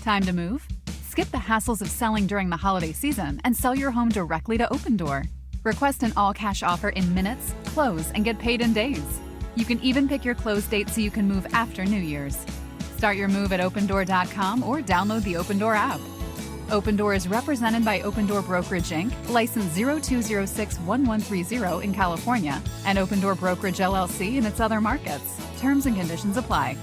Time to move? Skip the hassles of selling during the holiday season and sell your home directly to Opendoor. Request an all-cash offer in minutes, close, and get paid in days. You can even pick your close date so you can move after New Year's. Start your move at Opendoor.com or download the Opendoor app. Opendoor is represented by Opendoor Brokerage Inc., license 02061130 in California, and Opendoor Brokerage LLC in its other markets. Terms and conditions apply.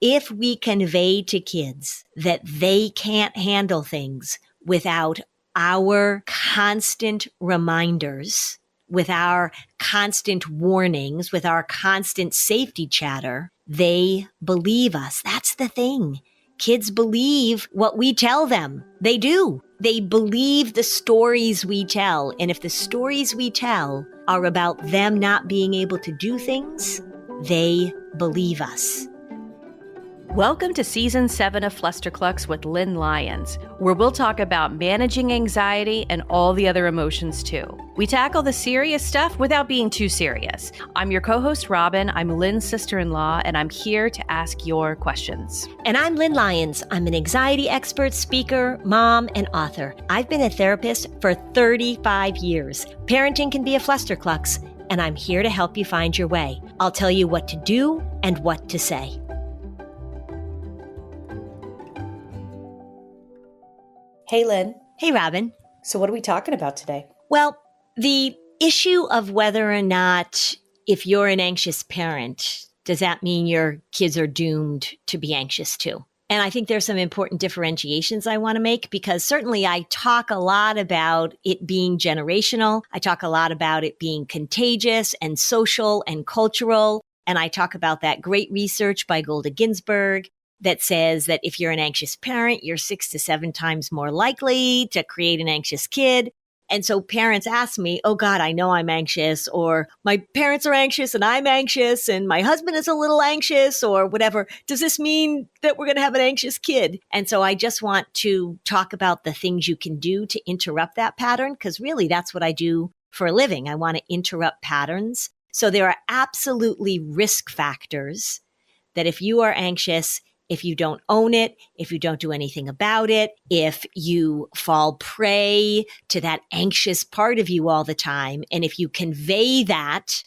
If we convey to kids that they can't handle things without our constant reminders, with our constant warnings, with our constant safety chatter, they believe us. That's the thing. Kids believe what we tell them. They do. They believe the stories we tell. And if the stories we tell are about them not being able to do things, they believe us. Welcome to Season 7 of Flusterclux with Lynn Lyons, where we'll talk about managing anxiety and all the other emotions too. We tackle the serious stuff without being too serious. I'm your co-host, Robin. I'm Lynn's sister-in-law, and I'm here to ask your questions. And I'm Lynn Lyons. I'm an anxiety expert, speaker, mom, and author. I've been a therapist for 35 years. Parenting can be a flusterclux, and I'm here to help you find your way. I'll tell you what to do and what to say. Hey, Lynn. Hey, Robin. So what are we talking about today? Well, the issue of whether or not, if you're an anxious parent, does that mean your kids are doomed to be anxious too? And I think there's some important differentiations I want to make, because certainly I talk a lot about it being generational. I talk a lot about it being contagious and social and cultural. And I talk about that great research by Golda Ginsburg that says that if you're an anxious parent, you're 6 to 7 times more likely to create an anxious kid. And so parents ask me, oh God, I know I'm anxious, or my parents are anxious and I'm anxious and my husband is a little anxious, or whatever. Does this mean that we're going to have an anxious kid? And so I just want to talk about the things you can do to interrupt that pattern, because really that's what I do for a living. I want to interrupt patterns. So there are absolutely risk factors that if you are anxious, if you don't own it, if you don't do anything about it, if you fall prey to that anxious part of you all the time, and if you convey that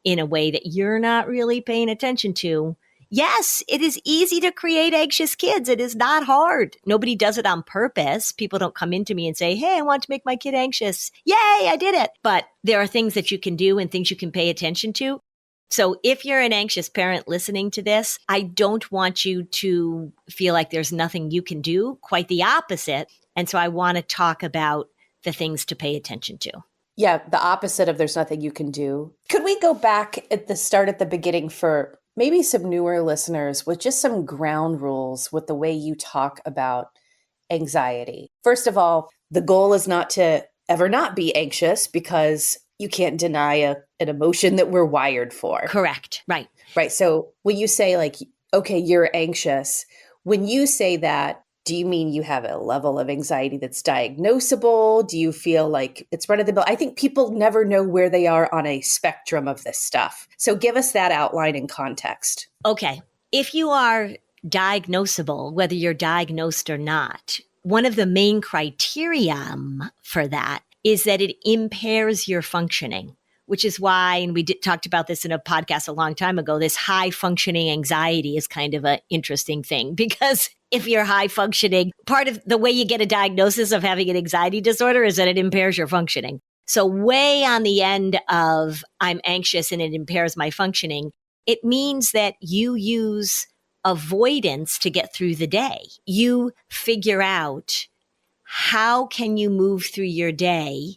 in a way that you're not really paying attention to, yes, it is easy to create anxious kids. It is not hard. Nobody does it on purpose. People don't come into me and say, hey, I want to make my kid anxious. Yay, I did it. But there are things that you can do and things you can pay attention to. So if you're an anxious parent listening to this, I don't want you to feel like there's nothing you can do, quite the opposite. And so I want to talk about the things to pay attention to. Yeah, the opposite of there's nothing you can do. Could we go back at the beginning for maybe some newer listeners with just some ground rules with the way you talk about anxiety? First of all, the goal is not to ever not be anxious, because you can't deny an emotion that we're wired for. Correct. Right. Right. So when you say like, okay, you're anxious, when you say that, do you mean you have a level of anxiety that's diagnosable? Do you feel like it's run of the mill? I think people never know where they are on a spectrum of this stuff. So give us that outline and context. Okay. If you are diagnosable, whether you're diagnosed or not, one of the main criteria for that is that it impairs your functioning, which is why, and we talked about this in a podcast a long time ago, this high functioning anxiety is kind of an interesting thing, because if you're high functioning, part of the way you get a diagnosis of having an anxiety disorder is that it impairs your functioning. So way on the end of I'm anxious and it impairs my functioning, it means that you use avoidance to get through the day. You figure out, how can you move through your day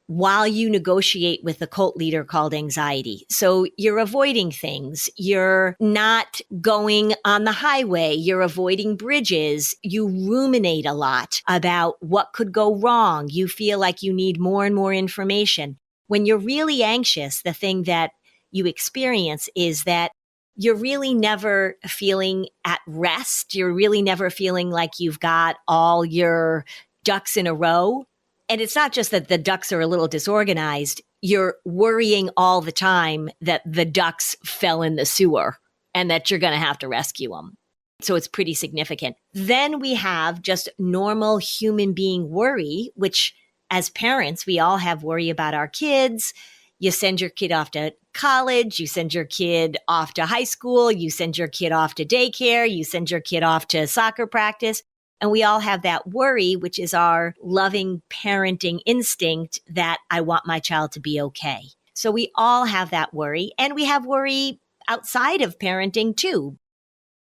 while you negotiate with the cult leader called anxiety? So you're avoiding things. You're not going on the highway. You're avoiding bridges. You ruminate a lot about what could go wrong. You feel like you need more and more information. When you're really anxious, the thing that you experience is that you're really never feeling at rest. You're really never feeling like you've got all your ducks in a row. And it's not just that the ducks are a little disorganized. You're worrying all the time that the ducks fell in the sewer and that you're going to have to rescue them. So it's pretty significant. Then we have just normal human being worry, which as parents, we all have worry about our kids. You send your kid off to college, you send your kid off to high school, you send your kid off to daycare, you send your kid off to soccer practice. And we all have that worry, which is our loving parenting instinct that I want my child to be okay. So we all have that worry, and we have worry outside of parenting too.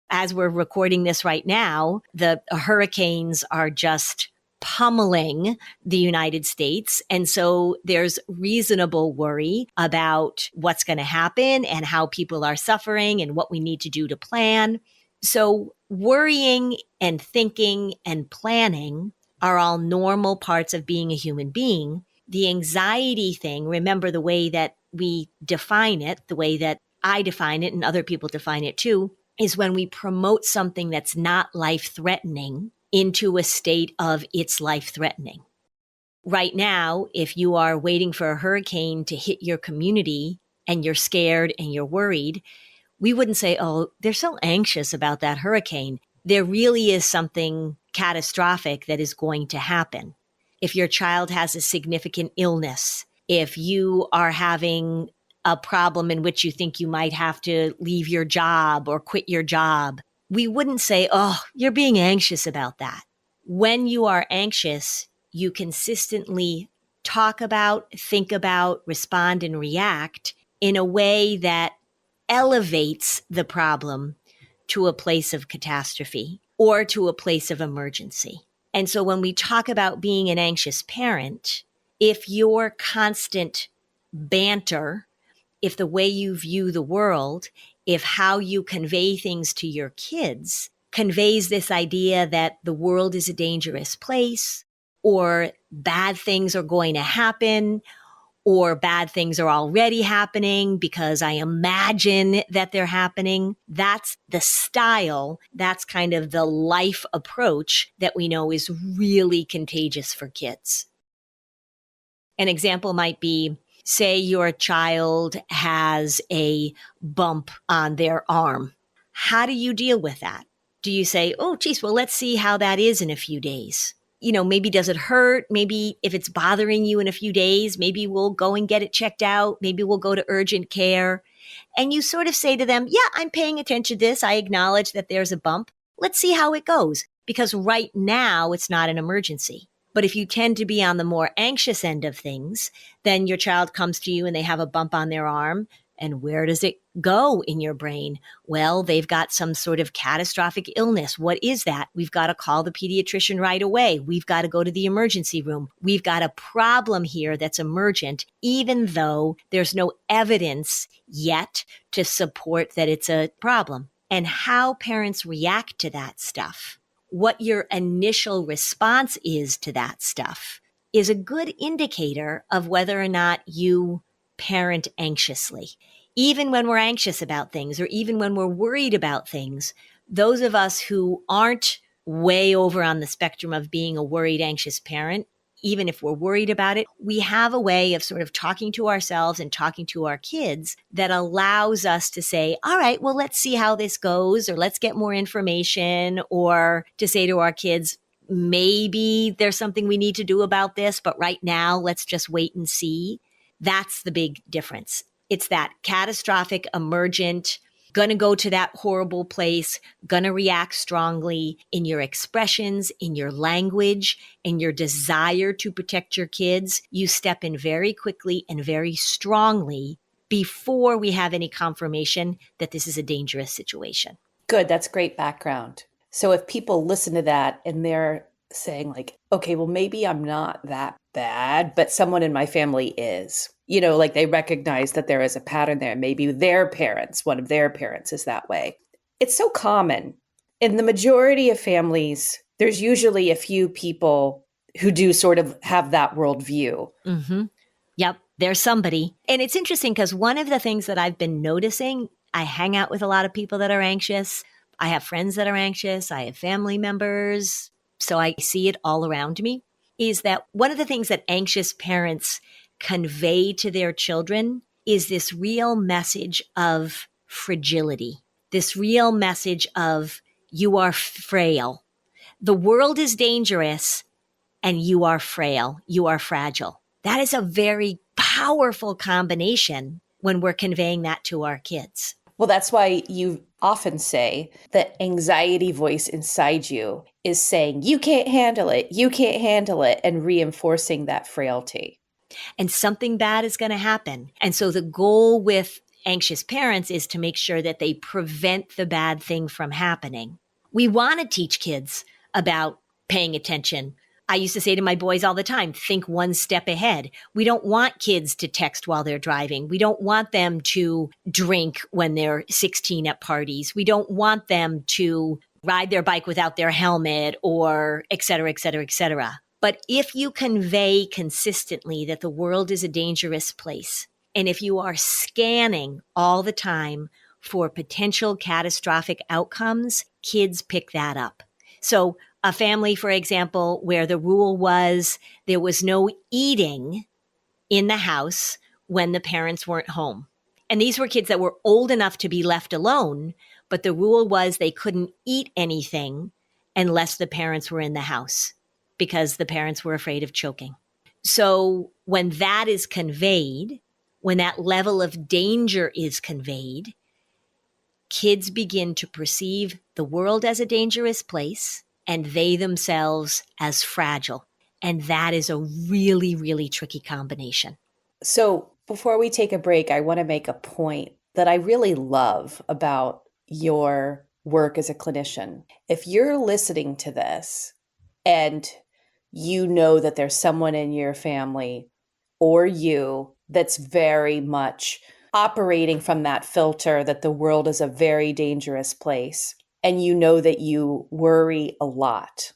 As we're recording this right now, the hurricanes are just pummeling the United States. And so there's reasonable worry about what's going to happen and how people are suffering and what we need to do to plan. So worrying and thinking and planning are all normal parts of being a human being. The anxiety thing, remember the way that we define it, the way that I define it and other people define it too, is when we promote something that's not life-threatening into a state of it's life-threatening. Right now, if you are waiting for a hurricane to hit your community and you're scared and you're worried, we wouldn't say, oh, they're so anxious about that hurricane. There really is something catastrophic that is going to happen. If your child has a significant illness, if you are having a problem in which you think you might have to leave your job or quit your job, we wouldn't say, oh, you're being anxious about that. When you are anxious, you consistently talk about, think about, respond, and react in a way that elevates the problem to a place of catastrophe or to a place of emergency. And so when we talk about being an anxious parent, if your constant banter, if the way you view the world, if how you convey things to your kids conveys this idea that the world is a dangerous place, or bad things are going to happen, or bad things are already happening because I imagine that they're happening, that's the style, that's kind of the life approach that we know is really contagious for kids. An example might be, say your child has a bump on their arm. How do you deal with that? Do you say, oh, geez, well, let's see how that is in a few days? Maybe does it hurt? Maybe if it's bothering you in a few days, maybe we'll go and get it checked out. Maybe we'll go to urgent care. And you sort of say to them, yeah, I'm paying attention to this. I acknowledge that there's a bump. Let's see how it goes. Because right now it's not an emergency. But if you tend to be on the more anxious end of things, then your child comes to you and they have a bump on their arm. And where does it go in your brain? Well, they've got some sort of catastrophic illness. What is that? We've got to call the pediatrician right away. We've got to go to the emergency room. We've got a problem here that's emergent, even though there's no evidence yet to support that it's a problem. And how parents react to that stuff, what your initial response is to that stuff, is a good indicator of whether or not you parent anxiously. Even when we're anxious about things, or even when we're worried about things, those of us who aren't way over on the spectrum of being a worried, anxious parent, even if we're worried about it, we have a way of sort of talking to ourselves and talking to our kids that allows us to say, all right, well, let's see how this goes, or let's get more information, or to say to our kids, maybe there's something we need to do about this, but right now, let's just wait and see. That's the big difference. It's that catastrophic, emergent, going to go to that horrible place, going to react strongly in your expressions, in your language, in your desire to protect your kids. You step in very quickly and very strongly before we have any confirmation that this is a dangerous situation. Good. That's great background. So if people listen to that and they're saying like, okay, well, maybe I'm not that bad, but someone in my family is, like they recognize that there is a pattern there. Maybe their parents, one of their parents is that way. It's so common. In the majority of families, there's usually a few people who do sort of have that worldview. Mm-hmm. Yep. There's somebody. And it's interesting because one of the things that I've been noticing, I hang out with a lot of people that are anxious. I have friends that are anxious. I have family members. So I see it all around me, is that one of the things that anxious parents convey to their children is this real message of fragility, this real message of You are frail. The world is dangerous and you are frail. You are fragile. That is a very powerful combination when we're conveying that to our kids. Well, that's why you often say that anxiety voice inside you is saying, you can't handle it, and reinforcing that frailty. And something bad is going to happen. And so the goal with anxious parents is to make sure that they prevent the bad thing from happening. We want to teach kids about paying attention. I used to say to my boys all the time, think one step ahead. We don't want kids to text while they're driving. We don't want them to drink when they're 16 at parties. We don't want them to ride their bike without their helmet or et cetera, et cetera, et cetera. But if you convey consistently that the world is a dangerous place, and if you are scanning all the time for potential catastrophic outcomes, kids pick that up. So a family, for example, where the rule was there was no eating in the house when the parents weren't home. And these were kids that were old enough to be left alone, but the rule was they couldn't eat anything unless the parents were in the house because the parents were afraid of choking. So when that is conveyed, when that level of danger is conveyed, kids begin to perceive the world as a dangerous place and they themselves as fragile. And that is a really, really tricky combination. So before we take a break, I want to make a point that I really love about your work as a clinician. If you're listening to this and you know that there's someone in your family or you that's very much operating from that filter that the world is a very dangerous place, and you know that you worry a lot,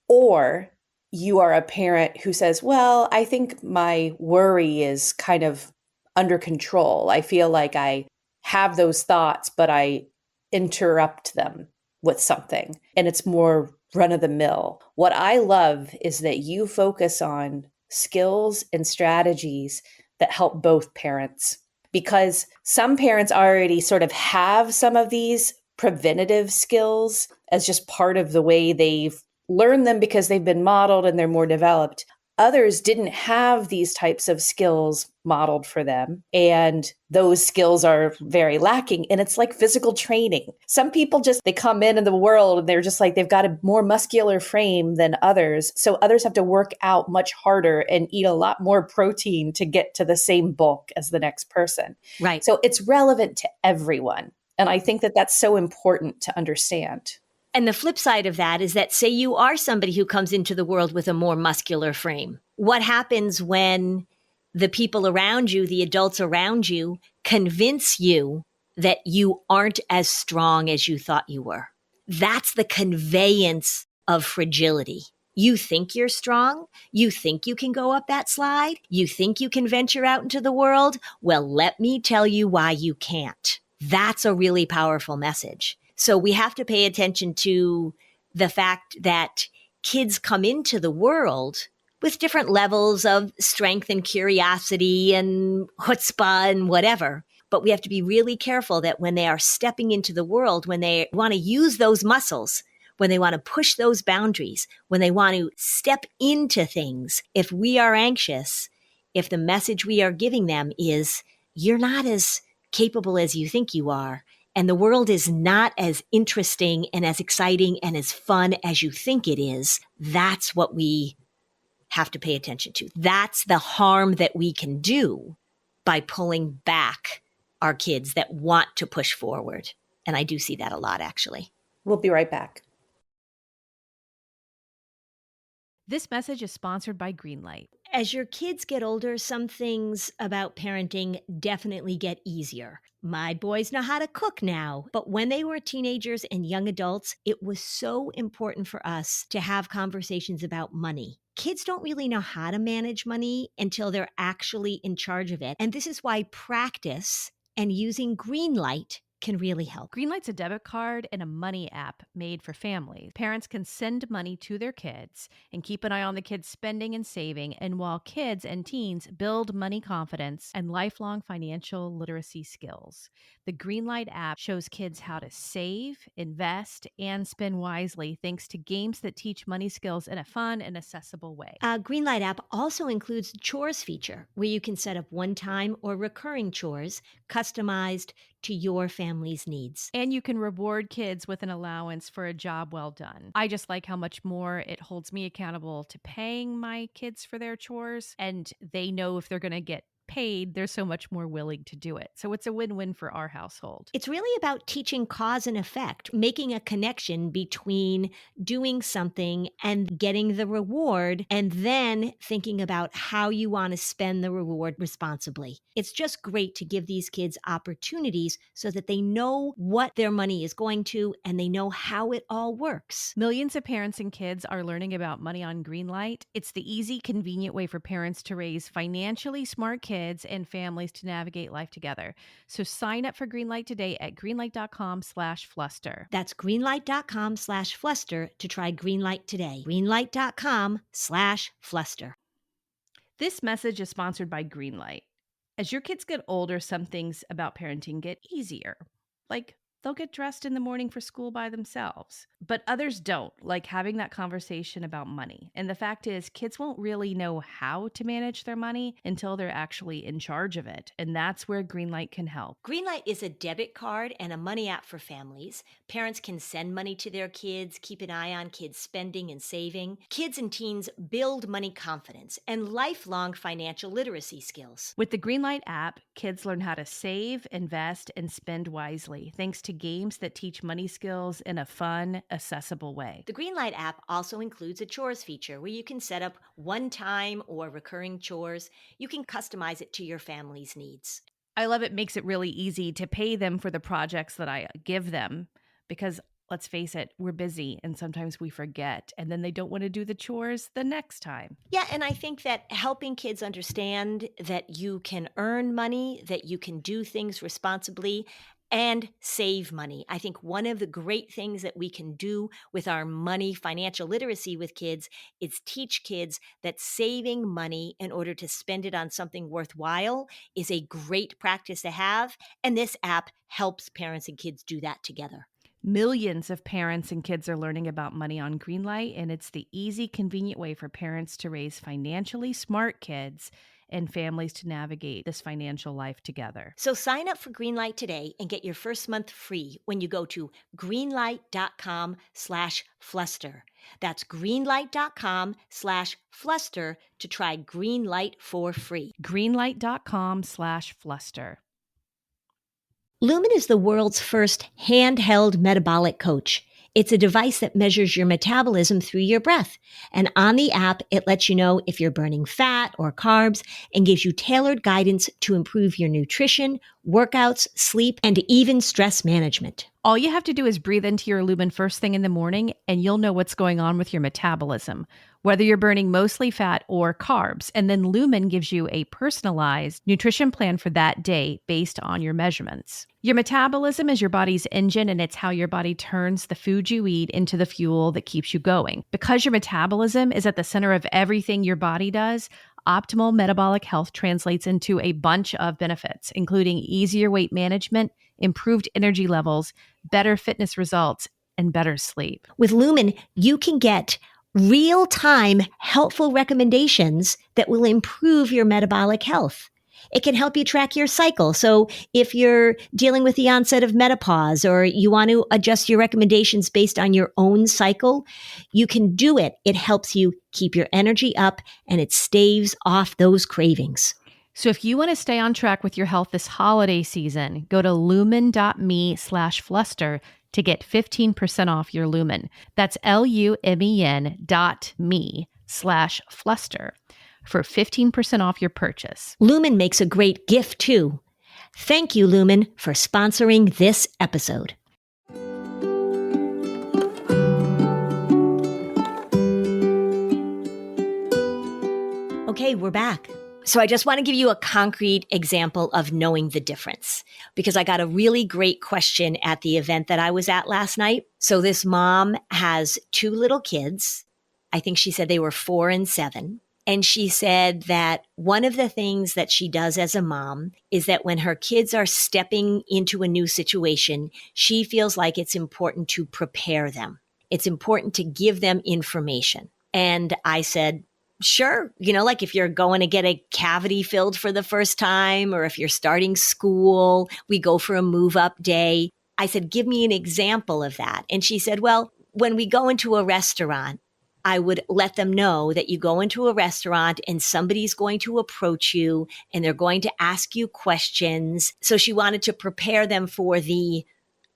or you are a parent who says, well, I think my worry is kind of under control. I feel like I have those thoughts, but I interrupt them with something, and it's more run of the mill. What I love is that you focus on skills and strategies that help both parents, because some parents already sort of have some of these preventative skills as just part of the way they've learned them because they've been modeled and they're more developed. Others didn't have these types of skills modeled for them, and those skills are very lacking. And it's like physical training. Some people they come into the world and they're just like, they've got a more muscular frame than others. So others have to work out much harder and eat a lot more protein to get to the same bulk as the next person. Right. So it's relevant to everyone. And I think that that's so important to understand. And the flip side of that is that, say you are somebody who comes into the world with a more muscular frame. What happens when the people around you, the adults around you, convince you that you aren't as strong as you thought you were? That's the conveyance of fragility. You think you're strong. You think you can go up that slide. You think you can venture out into the world. Well, let me tell you why you can't. That's a really powerful message. So we have to pay attention to the fact that kids come into the world with different levels of strength and curiosity and chutzpah and whatever. But we have to be really careful that when they are stepping into the world, when they want to use those muscles, when they want to push those boundaries, when they want to step into things, if we are anxious, if the message we are giving them is, you're not as capable as you think you are, and the world is not as interesting and as exciting and as fun as you think it is, that's what we have to pay attention to. That's the harm that we can do by pulling back our kids that want to push forward. And I do see that a lot, actually. We'll be right back. This message is sponsored by Greenlight. As your kids get older, some things about parenting definitely get easier. My boys know how to cook now, but when they were teenagers and young adults, it was so important for us to have conversations about money. Kids don't really know how to manage money until they're actually in charge of it. And this is why practice and using Greenlight can really help. Greenlight's a debit card and a money app made for families. Parents can send money to their kids and keep an eye on the kids' spending and saving, and while kids and teens build money confidence and lifelong financial literacy skills. The Greenlight app shows kids how to save, invest, and spend wisely thanks to games that teach money skills in a fun and accessible way. Greenlight app also includes the chores feature, where you can set up one-time or recurring chores customized to your family's needs. And you can reward kids with an allowance for a job well done. I just like how much more it holds me accountable to paying my kids for their chores, and they know if they're going to get paid, they're so much more willing to do it. So it's a win-win for our household. It's really about teaching cause and effect, making a connection between doing something and getting the reward, and then thinking about how you want to spend the reward responsibly. It's just great to give these kids opportunities so that they know what their money is going to and they know how it all works. Millions of parents and kids are learning about money on Greenlight. It's the easy, convenient way for parents to raise financially smart kids and families to navigate life together. So sign up for Greenlight today at greenlight.com/fluster. That's greenlight.com/fluster to try Greenlight today. Greenlight.com/fluster. This message is sponsored by Greenlight. As your kids get older, some things about parenting get easier. Like they'll get dressed in the morning for school by themselves, but others don't, like having that conversation about money. And the fact is, kids won't really know how to manage their money until they're actually in charge of it. And that's where Greenlight can help. Greenlight is a debit card and a money app for families. Parents can send money to their kids, keep an eye on kids' spending and saving. Kids and teens build money confidence and lifelong financial literacy skills. With the Greenlight app, kids learn how to save, invest, and spend wisely, thanks to games that teach money skills in a fun, accessible way. The Greenlight app also includes a chores feature where you can set up one-time or recurring chores. You can customize it to your family's needs. I love it. Makes it really easy to pay them for the projects that I give them because, let's face it, we're busy and sometimes we forget, and then they don't want to do the chores the next time. Yeah, and I think that helping kids understand that you can earn money, that you can do things responsibly, and save money. I think one of the great things that we can do with our money financial literacy with kids is teach kids that saving money in order to spend it on something worthwhile is a great practice to have. And this app helps parents and kids do that together. Millions of parents and kids are learning about money on Greenlight, and it's the easy, convenient way for parents to raise financially smart kids and families to navigate this financial life together. So sign up for Greenlight today and get your first month free when you go to greenlight.com/fluster. That's greenlight.com/fluster to try Greenlight for free. Greenlight.com/fluster. Lumen is the world's first handheld metabolic coach. It's a device that measures your metabolism through your breath. And on the app, it lets you know if you're burning fat or carbs and gives you tailored guidance to improve your nutrition, workouts, sleep, and even stress management. All you have to do is breathe into your Lumen first thing in the morning, and you'll know what's going on with your metabolism, whether you're burning mostly fat or carbs. And then Lumen gives you a personalized nutrition plan for that day based on your measurements. Your metabolism is your body's engine, and it's how your body turns the food you eat into the fuel that keeps you going. Because your metabolism is at the center of everything your body does, optimal metabolic health translates into a bunch of benefits, including easier weight management, improved energy levels, better fitness results, and better sleep. With Lumen, you can get real-time helpful recommendations that will improve your metabolic health. It can help you track your cycle. So if you're dealing with the onset of menopause or you want to adjust your recommendations based on your own cycle, you can do it. It helps you keep your energy up and it staves off those cravings. So if you want to stay on track with your health this holiday season, go to lumen.me/fluster to get 15% off your Lumen. That's lumen.me/fluster for 15% off your purchase. Lumen makes a great gift too. Thank you, Lumen, for sponsoring this episode. Okay, we're back. So I just want to give you a concrete example of knowing the difference. because I got a really great question at the event that I was at last night. So this mom has 2 little kids. I think she said they were 4 and 7. And she said that one of the things that she does as a mom is that when her kids are stepping into a new situation, she feels like it's important to prepare them. It's important to give them information. And I said, sure. Like if you're going to get a cavity filled for the first time, or if you're starting school, we go for a move up day. I said, give me an example of that. And she said, well, when we go into a restaurant, I would let them know that you go into a restaurant and somebody's going to approach you and they're going to ask you questions. So she wanted to prepare them for the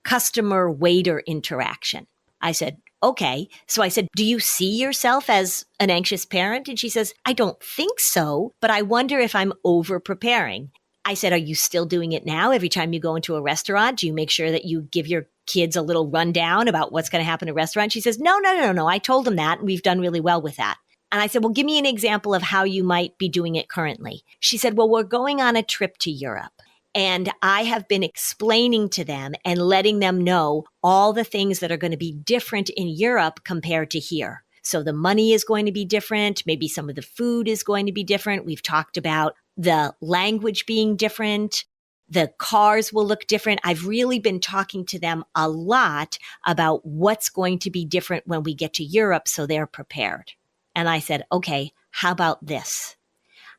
customer waiter interaction. I said, okay. So I said, do you see yourself as an anxious parent? And she says, I don't think so, but I wonder if I'm over preparing. I said, are you still doing it now? Every time you go into a restaurant, do you make sure that you give your kids a little rundown about what's going to happen at a restaurant? She says, no. I told them that, and we've done really well with that. And I said, well, give me an example of how you might be doing it currently. She said, well, we're going on a trip to Europe. And I have been explaining to them and letting them know all the things that are going to be different in Europe compared to here. So the money is going to be different. Maybe some of the food is going to be different. We've talked about the language being different. The cars will look different. I've really been talking to them a lot about what's going to be different when we get to Europe so they're prepared. And I said, okay, how about this?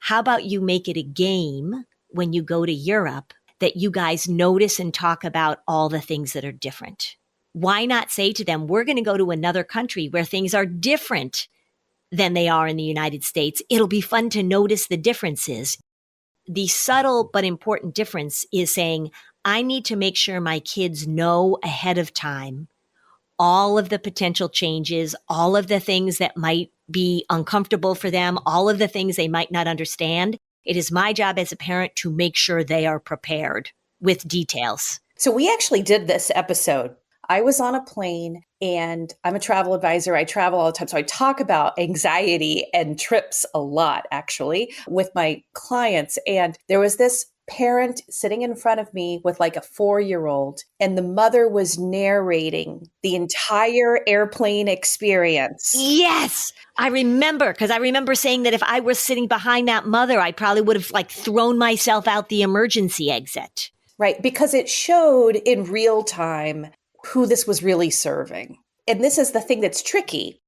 How about you make it a game when you go to Europe that you guys notice and talk about all the things that are different? Why not say to them, we're going to go to another country where things are different than they are in the United States. It'll be fun to notice the differences. The subtle but important difference is saying, I need to make sure my kids know ahead of time all of the potential changes, all of the things that might be uncomfortable for them, all of the things they might not understand. It is my job as a parent to make sure they are prepared with details. So we actually did this episode. I was on a plane and I'm a travel advisor. I travel all the time. So I talk about anxiety and trips a lot, actually, with my clients. And there was this parent sitting in front of me with like a 4-year-old, and the mother was narrating the entire airplane experience. Yes, I remember, because I remember saying that if I were sitting behind that mother, I probably would have like thrown myself out the emergency exit. Right, because it showed in real time who this was really serving. And this is the thing that's tricky.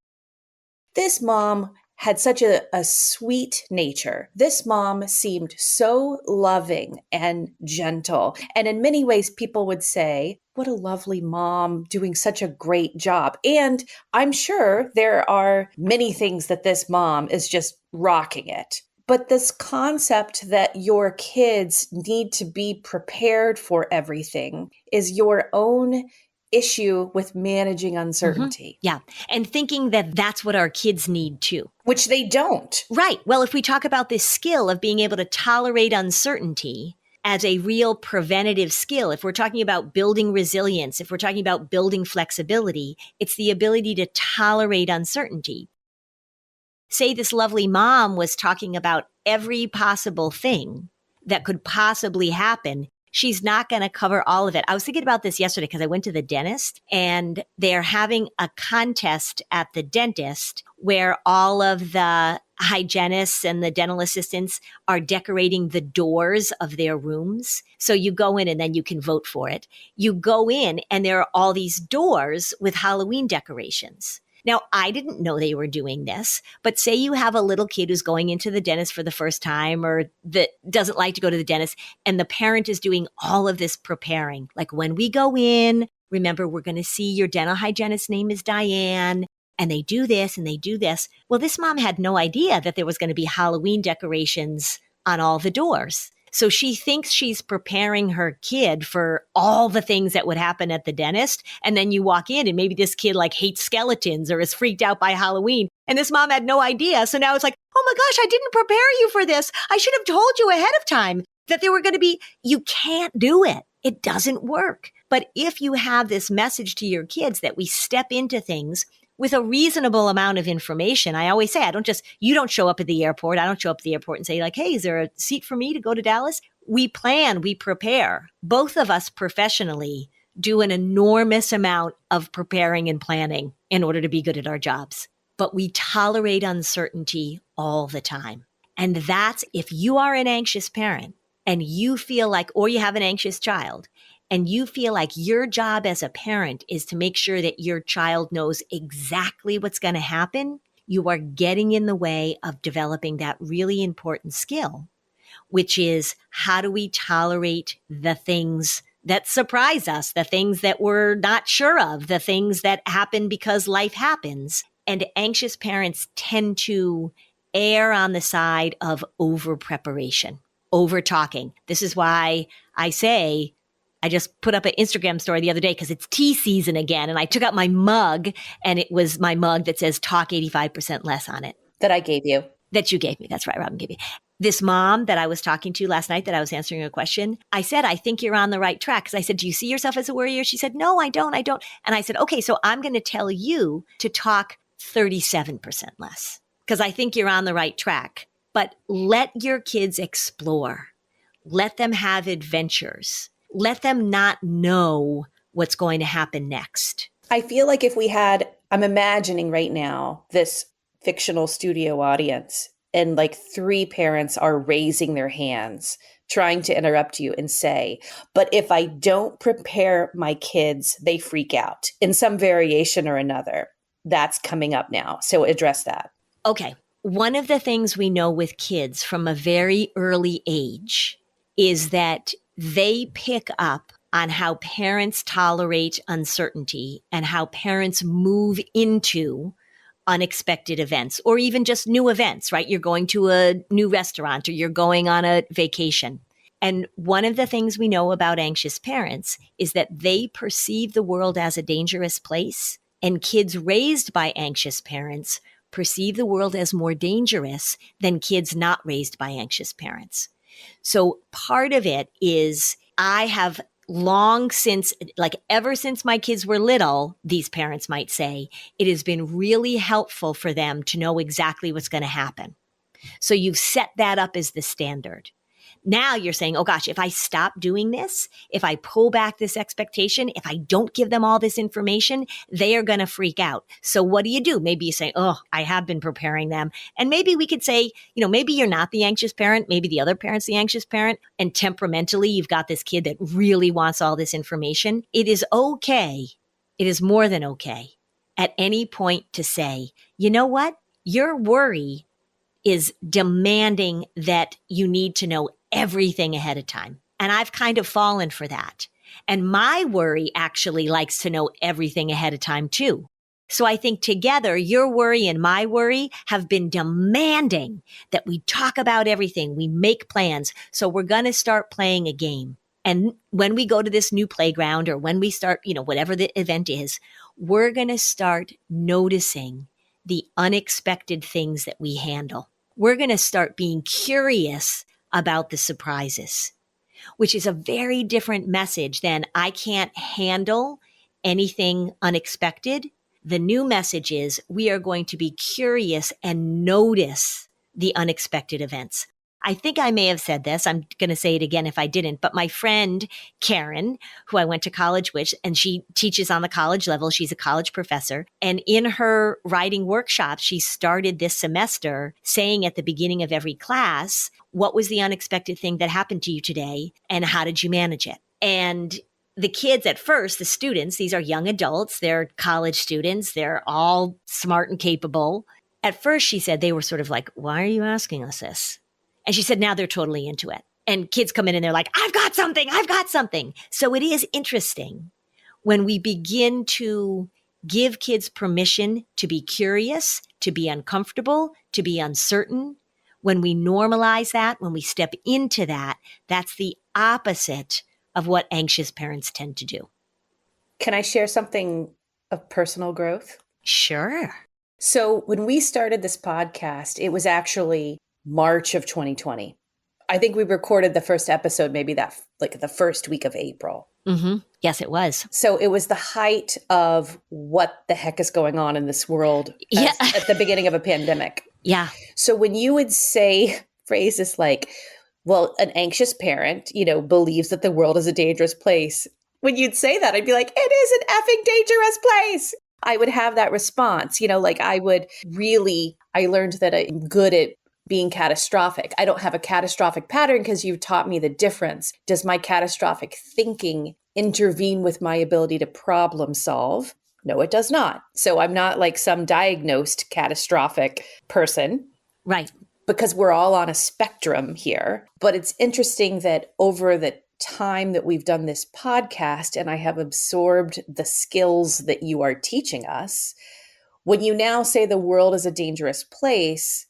This mom had such a sweet nature. This mom seemed so loving and gentle. And in many ways, people would say, what a lovely mom doing such a great job. And I'm sure there are many things that this mom is just rocking it. But this concept that your kids need to be prepared for everything is your own issue with managing uncertainty. Yeah. And thinking that that's what our kids need too. Which they don't. Right. Well, if we talk about this skill of being able to tolerate uncertainty as a real preventative skill, if we're talking about building resilience, if we're talking about building flexibility, it's the ability to tolerate uncertainty. Say this lovely mom was talking about every possible thing that could possibly happen. She's not going to cover all of it. I was thinking about this yesterday because I went to the dentist and they're having a contest at the dentist where all of the hygienists and the dental assistants are decorating the doors of their rooms. So you go in and then you can vote for it. You go in and there are all these doors with Halloween decorations. Now, I didn't know they were doing this, but say you have a little kid who's going into the dentist for the first time or that doesn't like to go to the dentist, and the parent is doing all of this preparing. Like when we go in, remember, we're going to see your dental hygienist's name is Diane, and they do this and they do this. Well, this mom had no idea that there was going to be Halloween decorations on all the doors. So she thinks she's preparing her kid for all the things that would happen at the dentist. And then you walk in and maybe this kid like hates skeletons or is freaked out by Halloween. And this mom had no idea. So now it's like, oh my gosh, I didn't prepare you for this. I should have told you ahead of time that there were going to be, you can't do it. It doesn't work. But if you have this message to your kids that we step into things with a reasonable amount of information. I always say, you don't show up at the airport. I don't show up at the airport and say like, hey, is there a seat for me to go to Dallas? We plan, we prepare. Both of us professionally do an enormous amount of preparing and planning in order to be good at our jobs. But we tolerate uncertainty all the time. And that's if you are an anxious parent and you feel like, or you have an anxious child, and you feel like your job as a parent is to make sure that your child knows exactly what's going to happen, you are getting in the way of developing that really important skill, which is how do we tolerate the things that surprise us, the things that we're not sure of, the things that happen because life happens. And anxious parents tend to err on the side of over preparation, over talking. This is why I say, I just put up an Instagram story the other day because it's tea season again. And I took out my mug and it was my mug that says talk 85% less on it. That I gave you. That you gave me. That's right, Robin gave you. This mom that I was talking to last night that I was answering a question, I said, I think you're on the right track. Because I said, do you see yourself as a worrier? She said, no, I don't. And I said, okay, so I'm going to tell you to talk 37% less because I think you're on the right track. But let your kids explore. Let them have adventures. Let them not know what's going to happen next. I feel like if we had, I'm imagining right now, this fictional studio audience, and like 3 parents are raising their hands, trying to interrupt you and say, but if I don't prepare my kids, they freak out in some variation or another. That's coming up now. So address that. Okay. One of the things we know with kids from a very early age is that they pick up on how parents tolerate uncertainty and how parents move into unexpected events or even just new events, right? You're going to a new restaurant or you're going on a vacation. And one of the things we know about anxious parents is that they perceive the world as a dangerous place, and kids raised by anxious parents perceive the world as more dangerous than kids not raised by anxious parents. So part of it is I have long since, like ever since my kids were little, these parents might say, it has been really helpful for them to know exactly what's going to happen. So you've set that up as the standard. Now you're saying, oh gosh, if I stop doing this, if I pull back this expectation, if I don't give them all this information, they are going to freak out. So what do? Maybe you say, oh, I have been preparing them. And maybe we could say, maybe you're not the anxious parent. Maybe the other parent's the anxious parent. And temperamentally, you've got this kid that really wants all this information. It is okay. It is more than okay at any point to say, you know what? Your worry is demanding that you need to know everything ahead of time. And I've kind of fallen for that. And my worry actually likes to know everything ahead of time too. So I think together, your worry and my worry have been demanding that we talk about everything. We make plans. So we're going to start playing a game. And when we go to this new playground or when we start, whatever the event is, we're going to start noticing the unexpected things that we handle. We're going to start being curious about the surprises, which is a very different message than I can't handle anything unexpected. The new message is we are going to be curious and notice the unexpected events. I think I may have said this. I'm going to say it again if I didn't. But my friend, Karen, who I went to college with, and she teaches on the college level. She's a college professor. And in her writing workshop, she started this semester saying at the beginning of every class, what was the unexpected thing that happened to you today? And how did you manage it? And the kids at first, the students, these are young adults. They're college students. They're all smart and capable. At first, she said they were sort of like, why are you asking us this? And she said, now they're totally into it. And kids come in and they're like, I've got something. So it is interesting when we begin to give kids permission to be curious, to be uncomfortable, to be uncertain. When we normalize that, when we step into that, that's the opposite of what anxious parents tend to do. Can I share something of personal growth? Sure. So when we started this podcast, it was actually March of 2020. I think we recorded the first episode, maybe that like the first week of April. Mm-hmm. Yes, it was. So it was the height of what the heck is going on in this world at the beginning of a pandemic. Yeah. So when you would say phrases like, well, an anxious parent, believes that the world is a dangerous place. When you'd say that, I'd be like, it is an effing dangerous place. I would have that response, like I learned that I'm good at being catastrophic. I don't have a catastrophic pattern because you've taught me the difference. Does my catastrophic thinking intervene with my ability to problem solve? No, it does not. So I'm not like some diagnosed catastrophic person. Right. Because we're all on a spectrum here. But it's interesting that over the time that we've done this podcast and I have absorbed the skills that you are teaching us, when you now say the world is a dangerous place,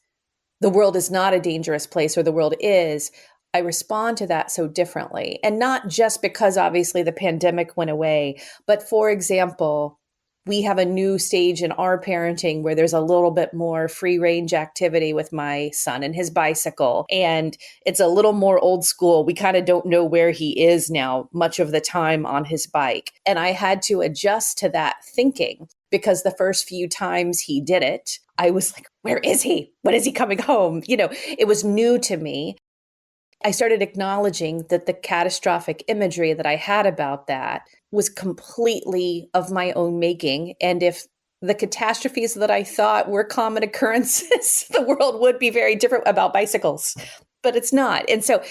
the world is not a dangerous place, or the world is, I respond to that so differently. And not just because obviously the pandemic went away, but for example, we have a new stage in our parenting where there's a little bit more free range activity with my son and his bicycle. And it's a little more old school. We kind of don't know where he is now much of the time on his bike. And I had to adjust to that thinking because the first few times he did it, I was like, where is he? When is he coming home? It was new to me. I started acknowledging that the catastrophic imagery that I had about that was completely of my own making. And if the catastrophes that I thought were common occurrences, the world would be very different about bicycles. But it's not. And so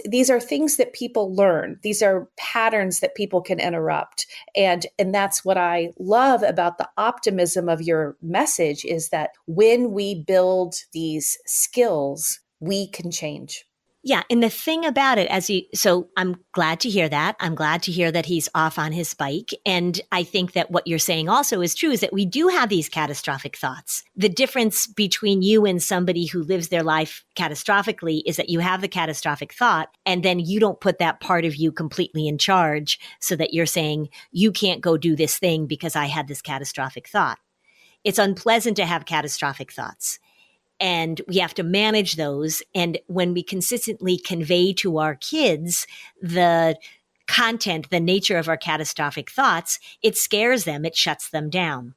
these are things that people learn. These are patterns that people can interrupt. And that's what I love about the optimism of your message is that when we build these skills, we can change. Yeah. And the thing about it, so I'm glad to hear that. I'm glad to hear that he's off on his bike. And I think that what you're saying also is true, is that we do have these catastrophic thoughts. The difference between you and somebody who lives their life catastrophically is that you have the catastrophic thought and then you don't put that part of you completely in charge so that you're saying, you can't go do this thing because I had this catastrophic thought. It's unpleasant to have catastrophic thoughts. And we have to manage those. And when we consistently convey to our kids the content, the nature of our catastrophic thoughts, it scares them, it shuts them down.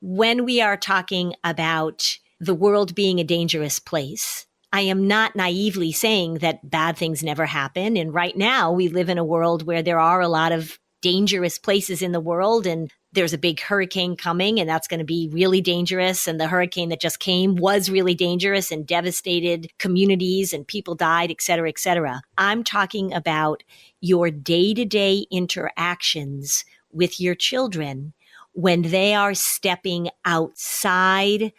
When we are talking about the world being a dangerous place, I am not naively saying that bad things never happen. And right now we live in a world where there are a lot of dangerous places in the world, and there's a big hurricane coming and that's going to be really dangerous. And the hurricane that just came was really dangerous and devastated communities and people died, et cetera, et cetera. I'm talking about your day-to-day interactions with your children when they are stepping outside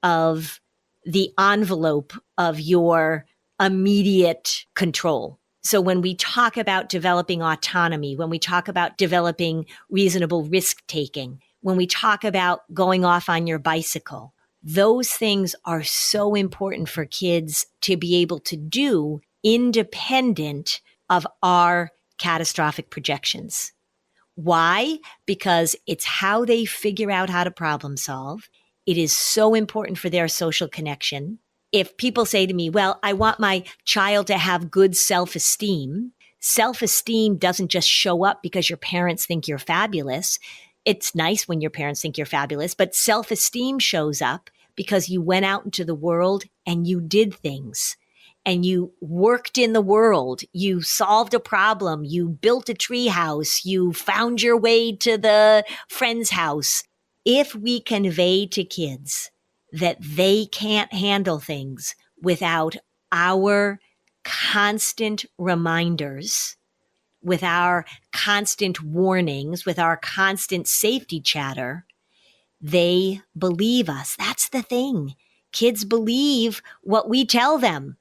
of the envelope of your immediate control. So when we talk about developing autonomy, when we talk about developing reasonable risk-taking, when we talk about going off on your bicycle, those things are so important for kids to be able to do independent of our catastrophic projections. Why? Because it's how they figure out how to problem solve. It is so important for their social connection. If people say to me, well, I want my child to have good self-esteem. Self-esteem doesn't just show up because your parents think you're fabulous. It's nice when your parents think you're fabulous, but self-esteem shows up because you went out into the world and you did things and you worked in the world. You solved a problem. You built a tree house. You found your way to the friend's house. If we convey to kids that they can't handle things without our constant reminders, with our constant warnings, with our constant safety chatter, they believe us. That's the thing. Kids believe what we tell them.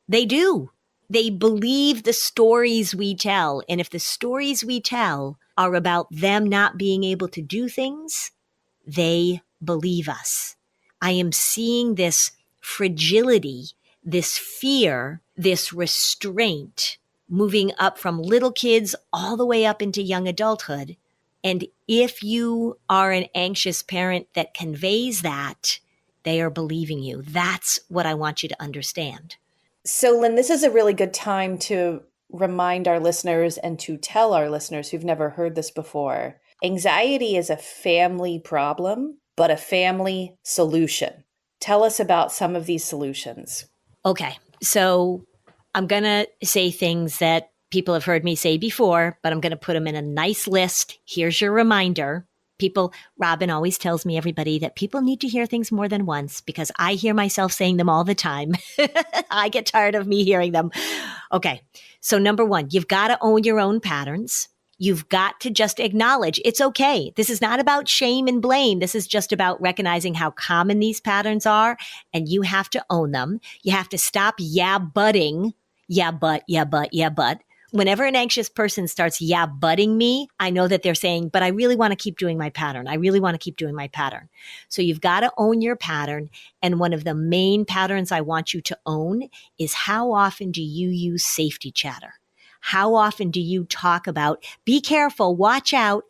They do. They believe the stories we tell. And if the stories we tell are about them not being able to do things, they believe us. I am seeing this fragility, this fear, this restraint moving up from little kids all the way up into young adulthood. And if you are an anxious parent that conveys that, they are believing you. That's what I want you to understand. So, Lynn, this is a really good time to remind our listeners and to tell our listeners who've never heard this before. Anxiety is a family problem, but a family solution. Tell us about some of these solutions. Okay. So I'm going to say things that people have heard me say before, but I'm going to put them in a nice list. Here's your reminder. Robin always tells me, everybody, that people need to hear things more than once because I hear myself saying them all the time. I get tired of me hearing them. Okay. So number one, you've got to own your own patterns. You've got to just acknowledge it's okay. This is not about shame and blame. This is just about recognizing how common these patterns are, and you have to own them. You have to stop yeah-butting. Yeah, but. Whenever an anxious person starts yeah-butting me, I know that they're saying, but I really want to keep doing my pattern. I really want to keep doing my pattern. So you've got to own your pattern. And one of the main patterns I want you to own is how often do you use safety chatter? How often do you talk about, be careful, watch out?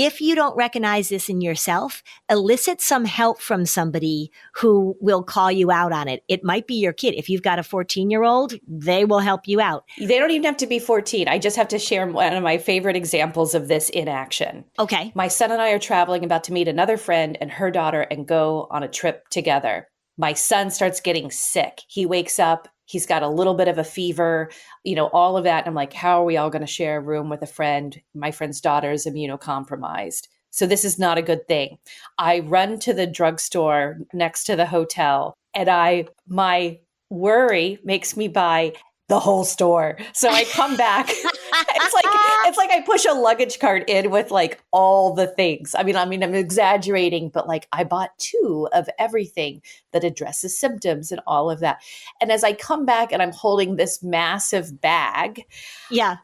If you don't recognize this in yourself, elicit some help from somebody who will call you out on it. It might be your kid. If you've got a 14-year-old, they will help you out. They don't even have to be 14. I just have to share one of my favorite examples of this in action. Okay. My son and I are traveling, about to meet another friend and her daughter and go on a trip together. My son starts getting sick. He wakes up. He's got a little bit of a fever, all of that. And I'm like, how are we all going to share a room with a friend? My friend's daughter is immunocompromised. So this is not a good thing. I run to the drugstore next to the hotel and my worry makes me buy the whole store. So I come back. It's like I push a luggage cart in with like all the things. I mean, I'm exaggerating, but like I bought 2 of everything that addresses symptoms and all of that. And as I come back and I'm holding this massive bag,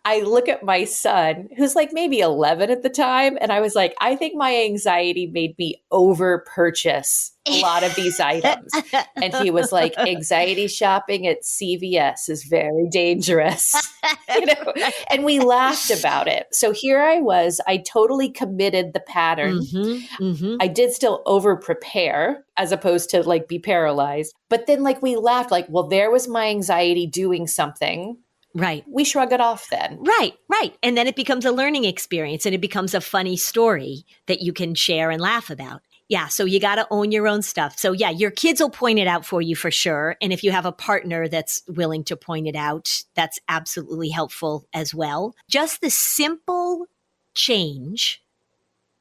I look at my son, who's like maybe 11 at the time. And I was like, I think my anxiety made me over purchase a lot of these items. And he was like, anxiety shopping at CVS is very dangerous. And we laughed about it. So here I was, I totally committed the pattern. I did still over prepare as opposed to like be paralyzed. But then like we laughed like, well, there was my anxiety doing something. Right. We shrug it off then. Right. And then it becomes a learning experience and it becomes a funny story that you can share and laugh about. Yeah. So you got to own your own stuff. So yeah, your kids will point it out for you for sure. And if you have a partner that's willing to point it out, that's absolutely helpful as well. Just the simple change.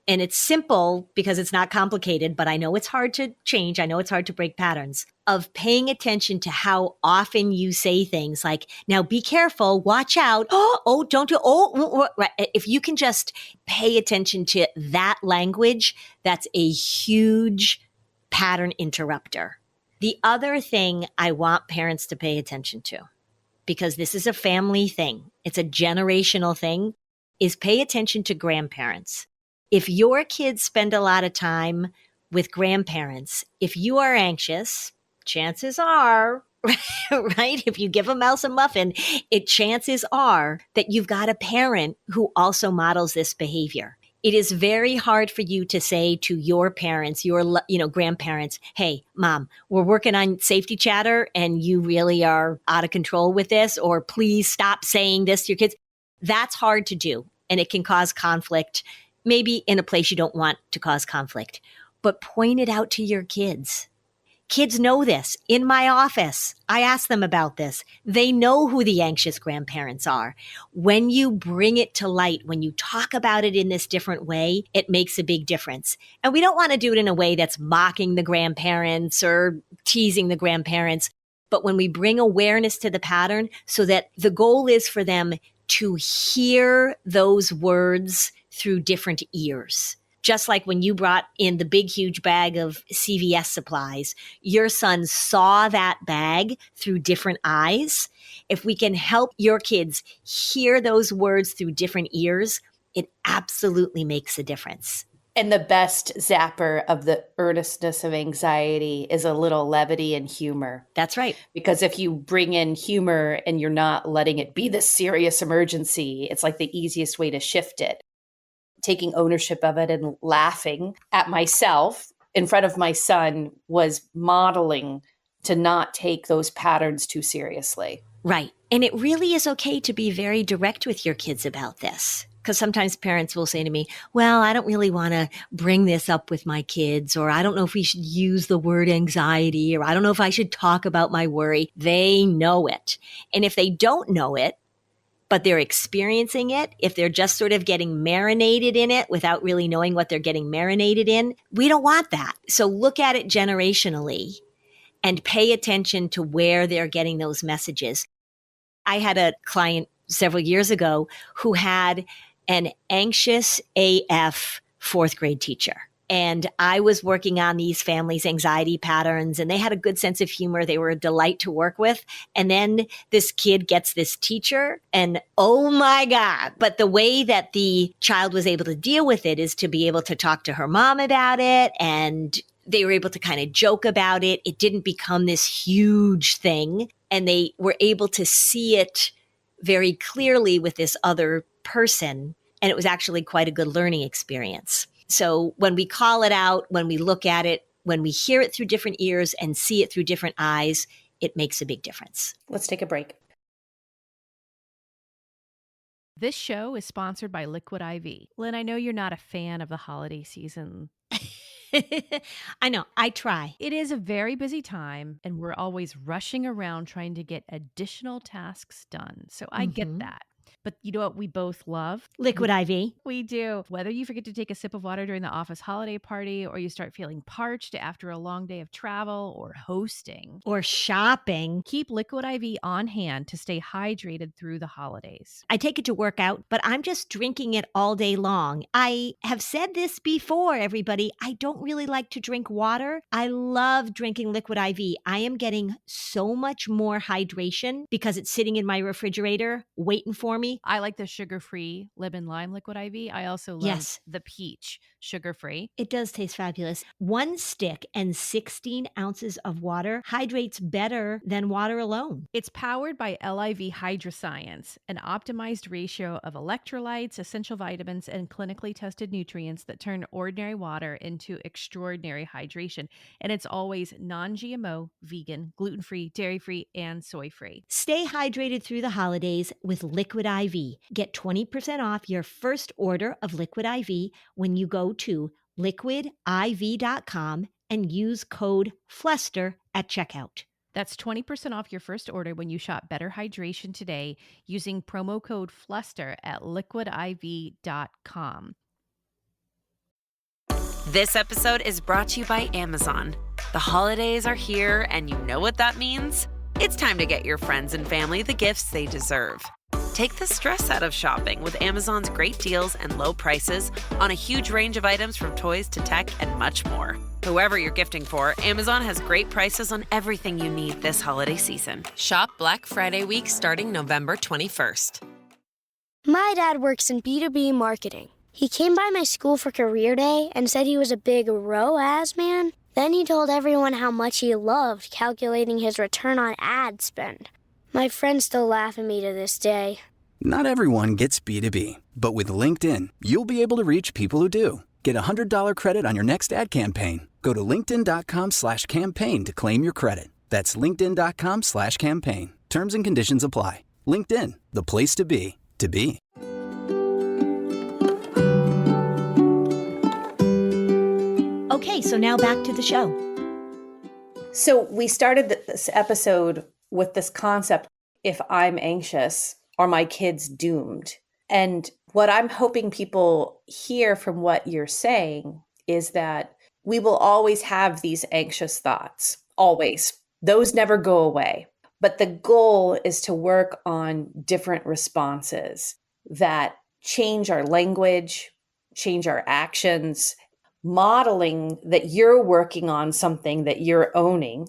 And it's simple because it's not complicated, but I know it's hard to change. I know it's hard to break patterns of paying attention to how often you say things like, now be careful, watch out. Oh, don't do, right. If you can just pay attention to that language, that's a huge pattern interrupter. The other thing I want parents to pay attention to, because this is a family thing, it's a generational thing, is pay attention to grandparents. If your kids spend a lot of time with grandparents, if you are anxious, chances are, right? If you give a mouse a muffin, chances are that you've got a parent who also models this behavior. It is very hard for you to say to your parents, your grandparents, hey, mom, we're working on safety chatter and you really are out of control with this, or please stop saying this to your kids. That's hard to do. And it can cause conflict. Maybe in a place you don't want to cause conflict, but point it out to your kids. Kids know this. In my office, I ask them about this. They know who the anxious grandparents are. When you bring it to light, when you talk about it in this different way, it makes a big difference. And we don't want to do it in a way that's mocking the grandparents or teasing the grandparents. But when we bring awareness to the pattern so that the goal is for them to hear those words through different ears. Just like when you brought in the big, huge bag of CVS supplies, your son saw that bag through different eyes. If we can help your kids hear those words through different ears, it absolutely makes a difference. And the best zapper of the earnestness of anxiety is a little levity and humor. That's right. Because if you bring in humor and you're not letting it be this serious emergency, it's like the easiest way to shift it. Taking ownership of it and laughing at myself in front of my son was modeling to not take those patterns too seriously. Right. And it really is okay to be very direct with your kids about this. Because sometimes parents will say to me, well, I don't really want to bring this up with my kids, or I don't know if we should use the word anxiety, or I don't know if I should talk about my worry. They know it. And if they don't know it, but they're experiencing it, if they're just sort of getting marinated in it without really knowing what they're getting marinated in, we don't want that. So look at it generationally and pay attention to where they're getting those messages. I had a client several years ago who had an anxious AF fourth grade teacher. And I was working on these families' anxiety patterns, and they had a good sense of humor. They were a delight to work with. And then this kid gets this teacher, and oh my God. But the way that the child was able to deal with it is to be able to talk to her mom about it, and they were able to kind of joke about it. It didn't become this huge thing, and they were able to see it very clearly with this other person. And it was actually quite a good learning experience. So when we call it out, when we look at it, when we hear it through different ears and see it through different eyes, it makes a big difference. Let's take a break. This show is sponsored by Liquid IV. Lynn, I know you're not a fan of the holiday season. I know. I try. It is a very busy time, and we're always rushing around trying to get additional tasks done. So I get that. But you know what we both love? Liquid IV. We do. Whether you forget to take a sip of water during the office holiday party, or you start feeling parched after a long day of travel or hosting, Or shopping. keep Liquid IV on hand to stay hydrated through the holidays. I take it to work out, but I'm just drinking it all day long. I have said this before, everybody. I don't really like to drink water. I love drinking Liquid IV. I am getting so much more hydration because it's sitting in my refrigerator waiting for me. I like the sugar-free lemon lime Liquid IV. I also love Yes. the peach sugar-free. It does taste fabulous. 1 stick and 16 ounces of water hydrates better than water alone. It's powered by LIV Hydroscience, an optimized ratio of electrolytes, essential vitamins, and clinically tested nutrients that turn ordinary water into extraordinary hydration. And it's always non-GMO, vegan, gluten-free, dairy-free, and soy-free. Stay hydrated through the holidays with Liquid IV. Get 20% off your first order of Liquid IV when you go to liquidiv.com and use code FLUSTER at checkout. That's 20% off your first order when you shop Better Hydration today using promo code FLUSTER at liquidiv.com. This episode is brought to you by Amazon. The holidays are here, and you know what that means? It's time to get your friends and family the gifts they deserve. Take the stress out of shopping with Amazon's great deals and low prices on a huge range of items from toys to tech and much more. Whoever you're gifting for, Amazon has great prices on everything you need this holiday season. Shop Black Friday week starting November 21st. My dad works in B2B marketing. He came by my school for career day and said he was a big ROAS man. Then he told everyone how much he loved calculating his return on ad spend. My friends still laugh at me to this day. Not everyone gets B2B, but with LinkedIn, you'll be able to reach people who do. Get a $100 credit on your next ad campaign. Go to linkedin.com/campaign to claim your credit. That's linkedin.com/campaign. Terms and conditions apply. LinkedIn, the place to be, to be. Okay, so now back to the show. So we started this episode with this concept, if I'm anxious, are my kids doomed? And what I'm hoping people hear from what you're saying is that we will always have these anxious thoughts, always. Those never go away. But the goal is to work on different responses that change our language, change our actions. Modeling that you're working on something that you're owning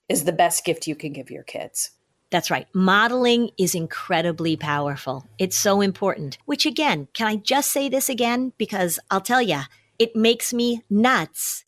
is the best gift you can give your kids. That's right. Modeling is incredibly powerful. It's so important, which again, can I just say this again? Because I'll tell you, it makes me nuts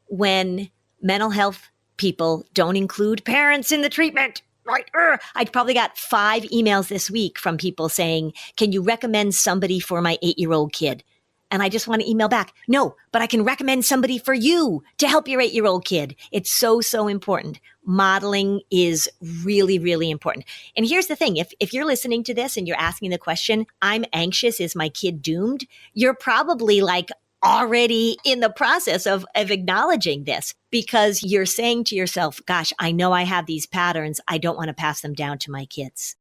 when mental health people don't include parents in the treatment. Right. I probably got 5 emails this week from people saying, can you recommend somebody for my 8-year-old kid? And I just want to email back, no, but I can recommend somebody for you to help your 8-year-old kid. It's so, so important. Modeling is really, really important. And here's the thing. If you're listening to this and you're asking the question, I'm anxious, is my kid doomed? You're probably like already in the process of acknowledging this, because you're saying to yourself, gosh, I know I have these patterns. I don't want to pass them down to my kids.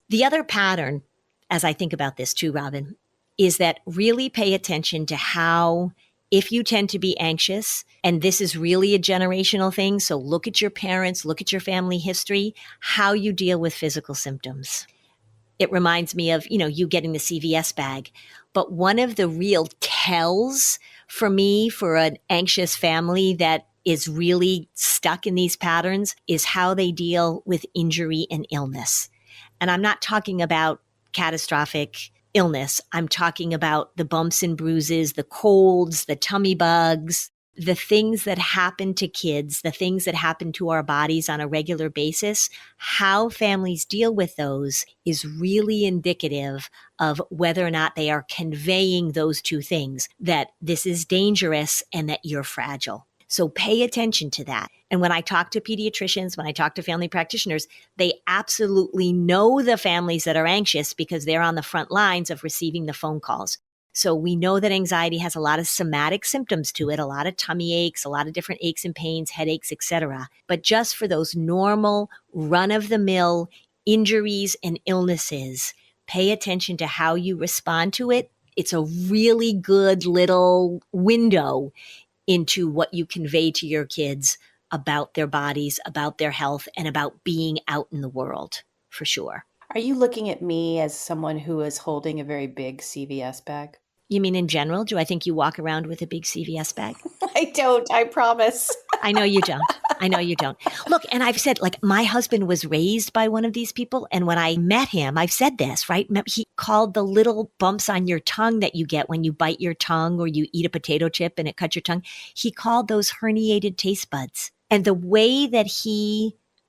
The other pattern, as I think about this too, Robin, is that really pay attention to how, if you tend to be anxious, and this is really a generational thing, so look at your parents, look at your family history, how you deal with physical symptoms. It reminds me of, you getting the CVS bag. But one of the real tells for me, for an anxious family that is really stuck in these patterns, is how they deal with injury and illness. And I'm not talking about catastrophic illness. I'm talking about the bumps and bruises, the colds, the tummy bugs, the things that happen to kids, the things that happen to our bodies on a regular basis. How families deal with those is really indicative of whether or not they are conveying those two things, that this is dangerous and that you're fragile. So pay attention to that. And when I talk to pediatricians, when I talk to family practitioners, they absolutely know the families that are anxious because they're on the front lines of receiving the phone calls. So we know that anxiety has a lot of somatic symptoms to it, a lot of tummy aches, a lot of different aches and pains, headaches, etc. But just for those normal run-of-the-mill injuries and illnesses, pay attention to how you respond to it. It's a really good little window into what you convey to your kids about their bodies, about their health, and about being out in the world, for sure. Are you looking at me as someone who is holding a very big CVS bag? You mean in general? Do I think you walk around with a big CVS bag? I don't, I promise. I know you don't. I know you don't. Look, and I've said, my husband was raised by one of these people. And when I met him, I've said this, right? He called the little bumps on your tongue that you get when you bite your tongue or you eat a potato chip and it cuts your tongue. He called those herniated taste buds. And the way that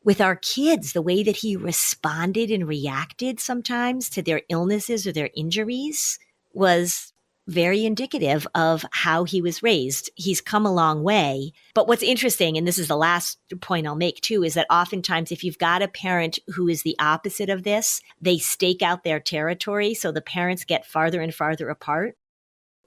with our kids, the way that he responded and reacted sometimes to their illnesses or their injuries was very indicative of how he was raised. He's come a long way. But what's interesting, and this is the last point I'll make too, is that oftentimes if you've got a parent who is the opposite of this, they stake out their territory. So the parents get farther and farther apart.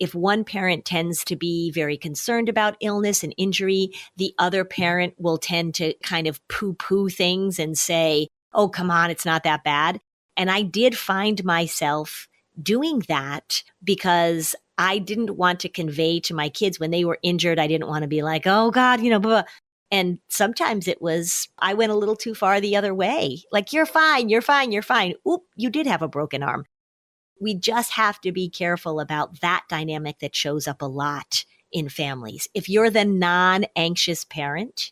If one parent tends to be very concerned about illness and injury, the other parent will tend to kind of poo-poo things and say, oh, come on, it's not that bad. And I did find myself doing that because I didn't want to convey to my kids when they were injured. I didn't want to be like, oh God, blah, blah. And sometimes it was, I went a little too far the other way. Like, you're fine, you're fine, you're fine. Oop, you did have a broken arm. We just have to be careful about that dynamic that shows up a lot in families. If you're the non-anxious parent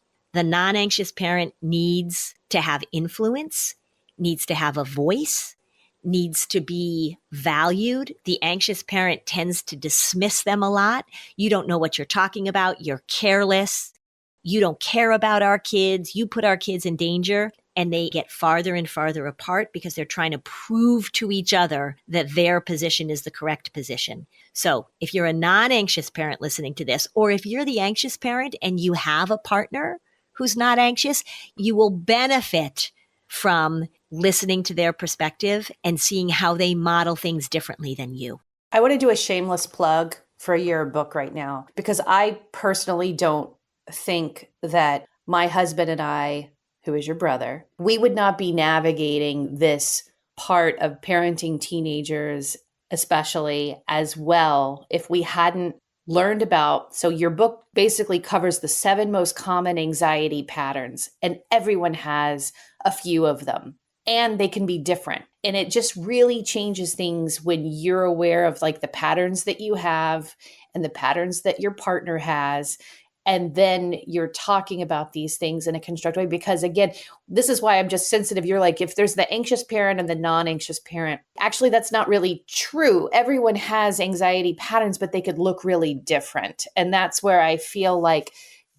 needs to have influence, needs to have a voice, needs to be valued. The anxious parent tends to dismiss them a lot. You don't know what you're talking about. You're careless. You don't care about our kids. You put our kids in danger. And they get farther and farther apart because they're trying to prove to each other that their position is the correct position. So if you're a non-anxious parent listening to this, or if you're the anxious parent and you have a partner who's not anxious, you will benefit from listening to their perspective and seeing how they model things differently than you. I want to do a shameless plug for your book right now, because I personally don't think that my husband and I, who is your brother, we would not be navigating this part of parenting teenagers, especially, as well if we hadn't learned about. So your book basically covers the 7 most common anxiety patterns, and everyone has a few of them, and they can be different. And it just really changes things when you're aware of the patterns that you have and the patterns that your partner has. And then you're talking about these things in a constructive way. Because again, this is why I'm just sensitive. You're like, if there's the anxious parent and the non-anxious parent, actually, that's not really true. Everyone has anxiety patterns, but they could look really different. And that's where I feel like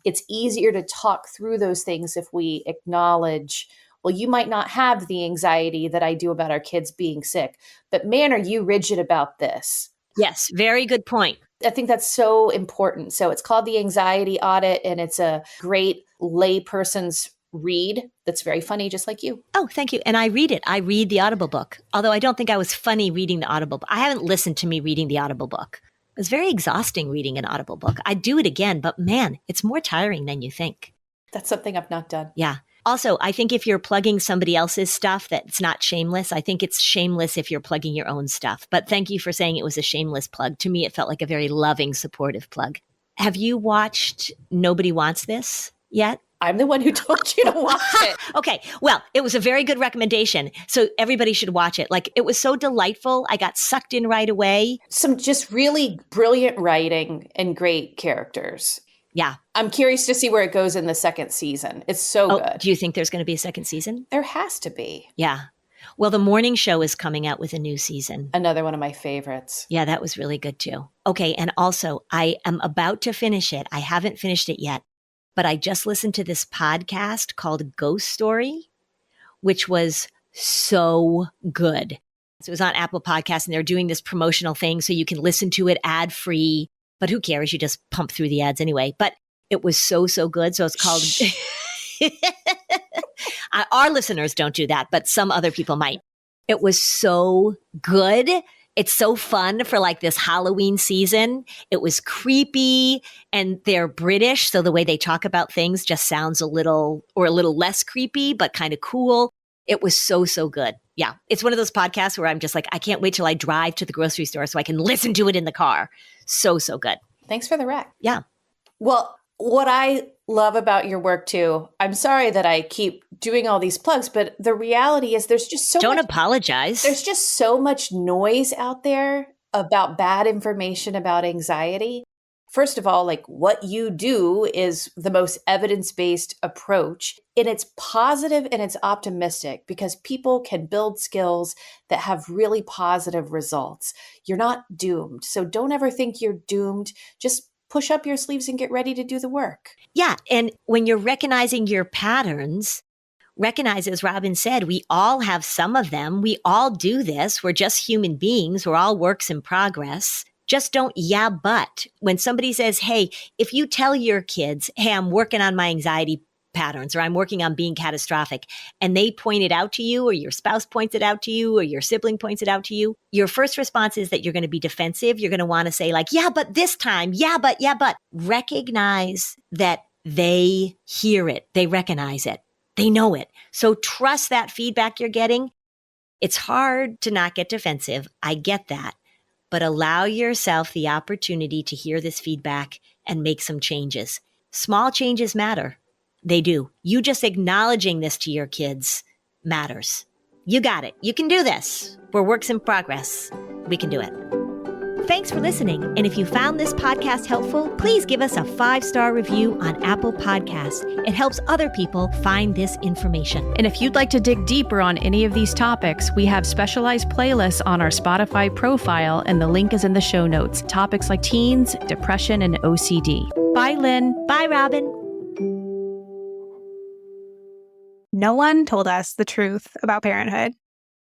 it's easier to talk through those things if we acknowledge, well, you might not have the anxiety that I do about our kids being sick, but man, are you rigid about this? Yes, very good point. I think that's so important. So it's called the Anxiety Audit, and it's a great layperson's read that's very funny, just like you. Oh, thank you. And I read it. I read the Audible book, although I don't think I was funny reading the Audible book. I haven't listened to me reading the Audible book. It was very exhausting reading an Audible book. I'd do it again, but man, it's more tiring than you think. That's something I've not done. Yeah. Also, I think if you're plugging somebody else's stuff, that's not shameless. I think it's shameless if you're plugging your own stuff. But thank you for saying it was a shameless plug. To me, it felt like a very loving, supportive plug. Have you watched Nobody Wants This yet? I'm the one who told you to watch it. Okay. Well, it was a very good recommendation. So everybody should watch it. Like, it was so delightful. I got sucked in right away. Some just really brilliant writing and great characters. Yeah. I'm curious to see where it goes in the second season. It's so good. Do you think there's going to be a second season? There has to be. Yeah. Well, the morning show is coming out with a new season. Another one of my favorites. Yeah, that was really good too. Okay. And also, I am about to finish it. I haven't finished it yet, but I just listened to this podcast called Ghost Story, which was so good. So it was on Apple Podcasts, and they're doing this promotional thing so you can listen to it ad free. But who cares? You just pump through the ads anyway. But it was so, so good. So it's called... Our listeners don't do that, but some other people might. It was so good. It's so fun for like this Halloween season. It was creepy, and they're British. So the way they talk about things just sounds a little less creepy, but kind of cool. It was so, so good. Yeah. It's one of those podcasts where I'm just like, I can't wait till I drive to the grocery store so I can listen to it in the car. So, so good. Thanks for the rec. Yeah. Well, what I love about your work too, I'm sorry that I keep doing all these plugs, but the reality is there's just so Don't much, apologize. There's just so much noise out there about bad information about anxiety. First of all, like, what you do is the most evidence-based approach, and it's positive and it's optimistic because people can build skills that have really positive results. You're not doomed. So don't ever think you're doomed. Just push up your sleeves and get ready to do the work. Yeah. And when you're recognizing your patterns, recognize, as Robin said, we all have some of them. We all do this. We're just human beings. We're all works in progress. Just don't, yeah, but when somebody says, hey, if you tell your kids, hey, I'm working on my anxiety patterns, or I'm working on being catastrophic, and they point it out to you, or your spouse points it out to you, or your sibling points it out to you, your first response is that you're going to be defensive. You're going to want to say like, yeah, but this time, yeah, but. Recognize that they hear it. They recognize it. They know it. So trust that feedback you're getting. It's hard to not get defensive. I get that. But allow yourself the opportunity to hear this feedback and make some changes. Small changes matter. They do. You just acknowledging this to your kids matters. You got it. You can do this. We're works in progress. We can do it. Thanks for listening. And if you found this podcast helpful, please give us a 5-star review on Apple Podcasts. It helps other people find this information. And if you'd like to dig deeper on any of these topics, we have specialized playlists on our Spotify profile, and the link is in the show notes. Topics like teens, depression, and OCD. Bye, Lynn. Bye, Robin. No one told us the truth about parenthood.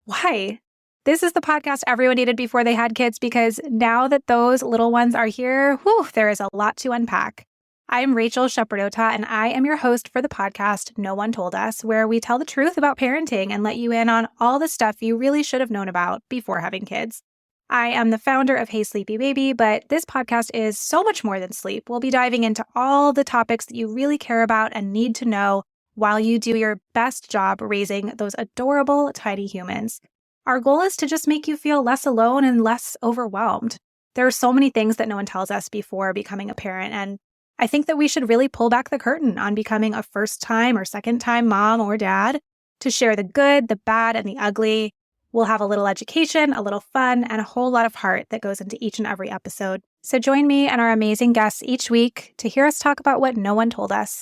Why? This is the podcast everyone needed before they had kids, because now that those little ones are here, there is a lot to unpack. I'm Rachel Shepherdota, and I am your host for the podcast No One Told Us, where we tell the truth about parenting and let you in on all the stuff you really should have known about before having kids. I am the founder of Hey Sleepy Baby, but this podcast is so much more than sleep. We'll be diving into all the topics that you really care about and need to know while you do your best job raising those adorable, tiny humans. Our goal is to just make you feel less alone and less overwhelmed. There are so many things that no one tells us before becoming a parent, and I think that we should really pull back the curtain on becoming a first-time or second-time mom or dad to share the good, the bad, and the ugly. We'll have a little education, a little fun, and a whole lot of heart that goes into each and every episode. So join me and our amazing guests each week to hear us talk about what no one told us.